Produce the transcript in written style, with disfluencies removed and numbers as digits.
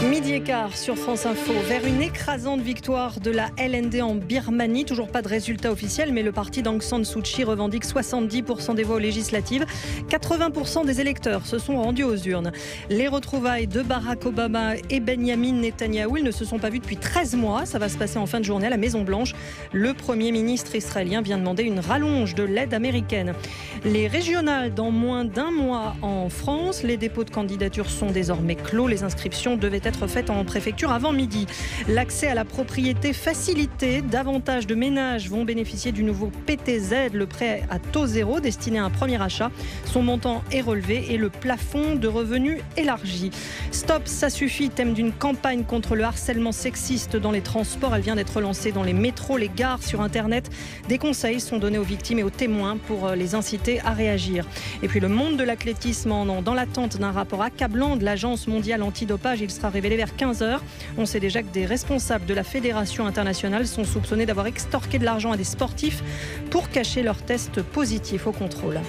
Midi et quart sur France Info. Vers une écrasante victoire de la LND en Birmanie. Toujours pas de résultat officiel, mais le parti d'Aung San Suu Kyi revendique 70% des voix aux législatives. 80% des électeurs se sont rendus aux urnes. Les retrouvailles de Barack Obama et Benjamin Netanyahou, ils ne se sont pas vus depuis 13 mois. Ça va se passer en fin de journée à la Maison-Blanche. Le Premier ministre israélien vient demander une rallonge de l'aide américaine. Les régionales dans moins d'un mois en France. Les dépôts de candidature sont désormais clos. Les inscriptions devaient être faites en préfecture avant midi. L'accès à la propriété facilité. Davantage de ménages vont bénéficier du nouveau PTZ, le prêt à taux zéro destiné à un premier achat. Son montant est relevé et le plafond de revenus élargi. Stop, ça suffit, thème d'une campagne contre le harcèlement sexiste dans les transports. Elle vient d'être lancée dans les métros, les gares, sur Internet. Des conseils sont donnés aux victimes et aux témoins pour les inciter à réagir. Et puis le monde de l'athlétisme dans l'attente d'un rapport accablant de l'Agence mondiale antidopage. Il sera révélé vers 15h. On sait déjà que des responsables de la Fédération internationale sont soupçonnés d'avoir extorqué de l'argent à des sportifs pour cacher leurs tests positifs au contrôle.